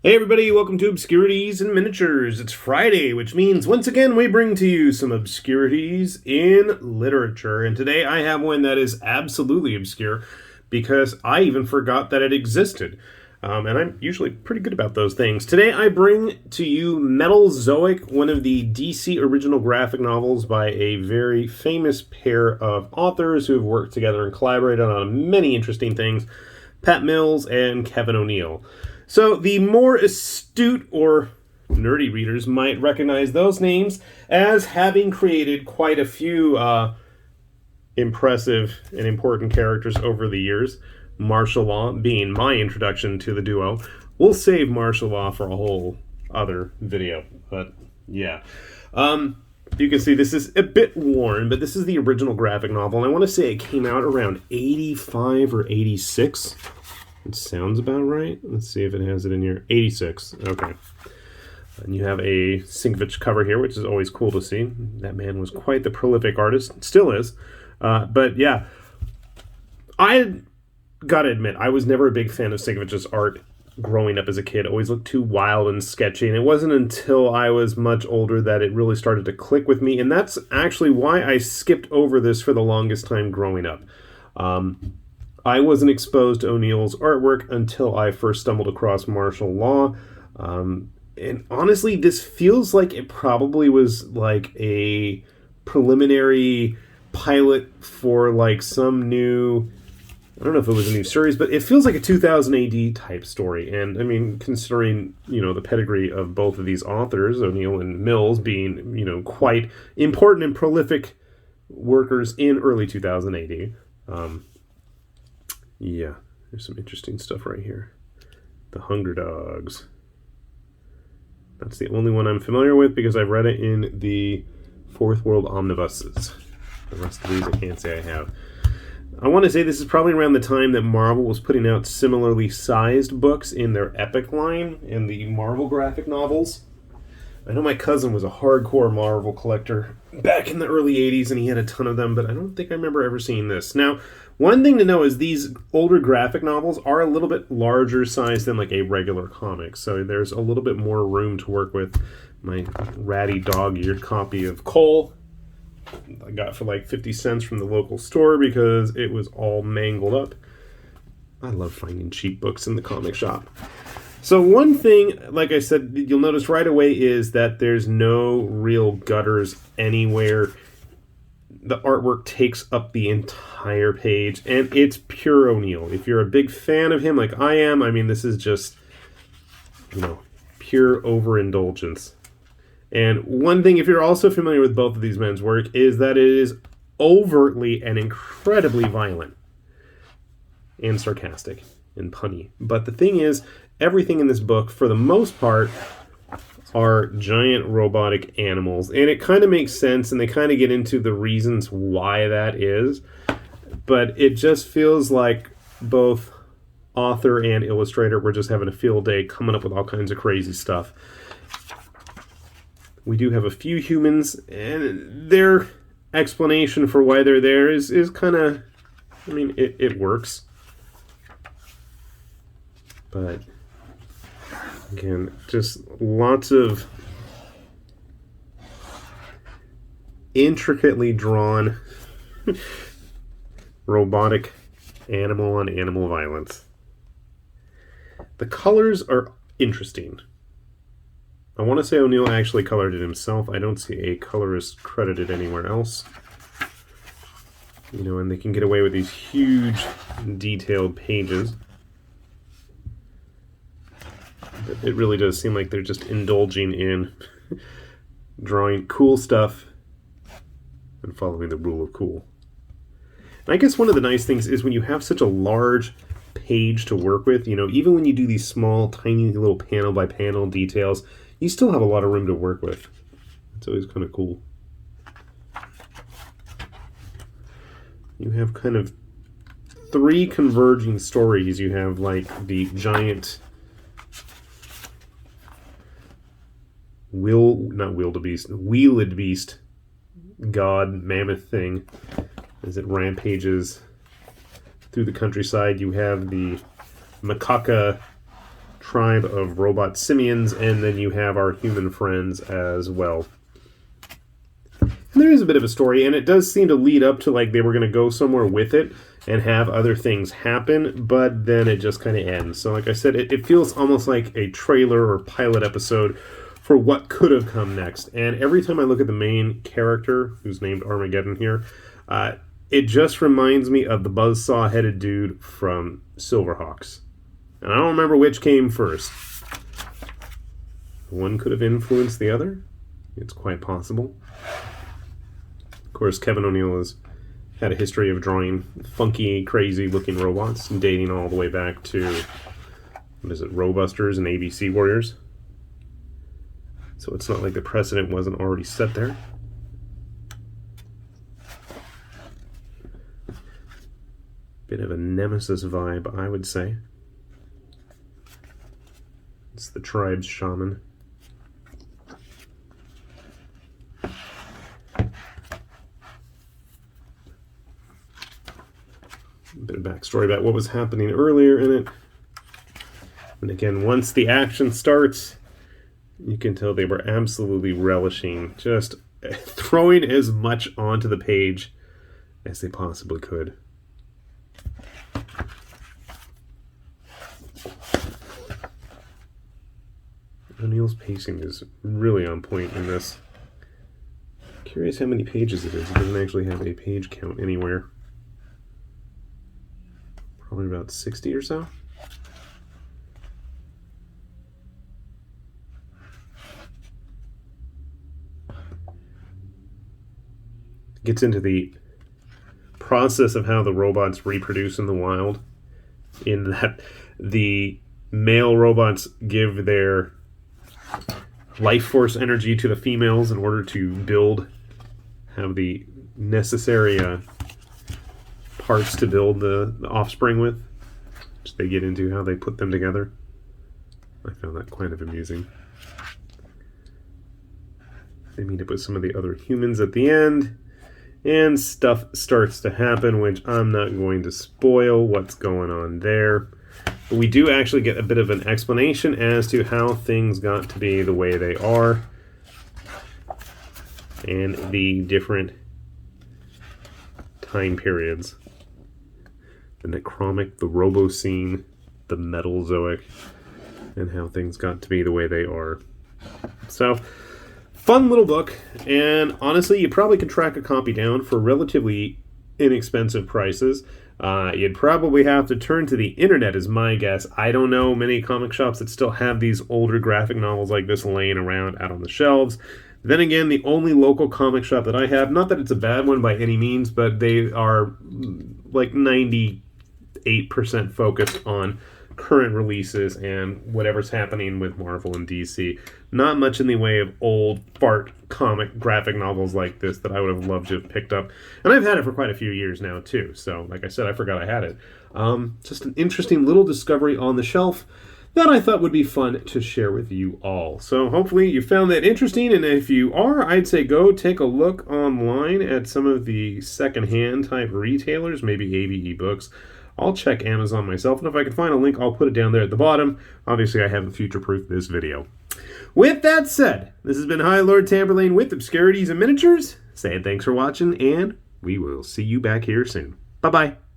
Hey everybody, welcome to Obscurities and Miniatures. It's Friday, which means once again we bring to you some obscurities in literature. And today I have one that is absolutely obscure because I even forgot that it existed. And I'm usually pretty good about those things. Today I bring to you Metalzoic, one of the DC original graphic novels by a very famous pair of authors who have worked together and collaborated on many interesting things, Pat Mills and Kevin O'Neill. So the more astute or nerdy readers might recognize those names as having created quite a few impressive and important characters over the years. Marshal Law being my introduction to the duo. We'll save Marshal Law for a whole other video, but yeah. You can see this is a bit worn, but this is the original graphic novel, and I want to say it came out around 85 or 86. It sounds about right. Let's see if it has it in here. 86. Okay. And you have a Sienkiewicz cover here, which is always cool to see. That man was quite the prolific artist. Still is. But yeah. I gotta admit, I was never a big fan of Sienkiewicz's art growing up as a kid. It always looked too wild and sketchy. And it wasn't until I was much older that it really started to click with me. And that's actually why I skipped over this for the longest time growing up. I wasn't exposed to O'Neill's artwork until I first stumbled across Marshal Law. And honestly, this feels like it probably was like a preliminary pilot for like some new, I don't know if it was a new series, but it feels like a 2000 AD type story. And I mean, considering, the pedigree of both of these authors, O'Neill and Mills being, quite important and prolific workers in early 2000 AD. Yeah, there's some interesting stuff right here. The Hunger Dogs. That's the only one I'm familiar with because I've read it in the Fourth World Omnibuses. The rest of these I can't say I have. I want to say this is probably around the time that Marvel was putting out similarly sized books in their Epic line and the Marvel graphic novels. I know my cousin was a hardcore Marvel collector back in the early 80s and he had a ton of them, but I don't think I remember ever seeing this. Now, one thing to know is these older graphic novels are a little bit larger size than like a regular comic, so there's a little bit more room to work with. My ratty dog-eared copy of Cole I got for like 50 cents from the local store because it was all mangled up. I love finding cheap books in the comic shop. So one thing, like I said, you'll notice right away is that there's no real gutters anywhere. The artwork takes up the entire page, and it's pure O'Neill. If you're a big fan of him like I am, I mean, this is just, pure overindulgence. And one thing, if you're also familiar with both of these men's work, is that it is overtly and incredibly violent and sarcastic and punny. But the thing is, everything in this book, for the most part, are giant robotic animals. And it kind of makes sense, and they kind of get into the reasons why that is. But it just feels like both author and illustrator were just having a field day coming up with all kinds of crazy stuff. We do have a few humans, and their explanation for why they're there is kind of, it works. But again, just lots of intricately drawn robotic animal on animal violence. The colors are interesting. I want to say O'Neill actually colored it himself. I don't see a colorist credited anywhere else. And they can get away with these huge detailed pages. It really does seem like they're just indulging in drawing cool stuff and following the rule of cool. And I guess one of the nice things is when you have such a large page to work with, even when you do these small, tiny little panel by panel details, you still have a lot of room to work with. It's always kind of cool. You have kind of three converging stories. You have like the giant wheeled beast god mammoth thing as it rampages through the countryside. You have the macaca tribe of robot simians, and then you have our human friends as well. And there is a bit of a story, and it does seem to lead up to like they were going to go somewhere with it and have other things happen, but then it just kind of ends. So like I said, it feels almost like a trailer or pilot episode for what could have come next. And every time I look at the main character, who's named Armageddon here, it just reminds me of the buzzsaw-headed dude from Silverhawks. And I don't remember which came first. One could have influenced the other. It's quite possible. Of course, Kevin O'Neill has had a history of drawing funky, crazy-looking robots, dating all the way back to, what is it, Robusters and ABC Warriors. So it's not like the precedent wasn't already set there. Bit of a Nemesis vibe, I would say. It's the tribe's shaman. A bit of backstory about what was happening earlier in it. And again, once the action starts, you can tell they were absolutely relishing just throwing as much onto the page as they possibly could. O'Neill's pacing is really on point in this. Curious how many pages it is. It doesn't actually have a page count anywhere. Probably about 60 or so. Gets into the process of how the robots reproduce in the wild, in that the male robots give their life force energy to the females in order to have the necessary parts to build the offspring with, which they get into how they put them together. I found that kind of amusing. They meet up with some of the other humans at the end, and stuff starts to happen, which I'm not going to spoil what's going on there. But we do actually get a bit of an explanation as to how things got to be the way they are, and the different time periods. The Necromic, the Robocene, the Metalzoic, and how things got to be the way they are. So, fun little book, and honestly, you probably could track a copy down for relatively inexpensive prices. You'd probably have to turn to the internet, is my guess. I don't know many comic shops that still have these older graphic novels like this laying around out on the shelves. Then again, the only local comic shop that I have, not that it's a bad one by any means, but they are like 98% focused on current releases and whatever's happening with Marvel and DC. Not much in the way of old fart comic graphic novels like this that I would have loved to have picked up. And I've had it for quite a few years now too. So like I said, I forgot I had it. Just an interesting little discovery on the shelf that I thought would be fun to share with you all. So hopefully you found that interesting, and if you are, I'd say go take a look online at some of the secondhand type retailers, maybe ABE Books. I'll check Amazon myself, and if I can find a link, I'll put it down there at the bottom. Obviously, I haven't future-proofed this video. With that said, this has been High Lord Tamberlane with Obscurities and Miniatures, saying thanks for watching, and we will see you back here soon. Bye-bye.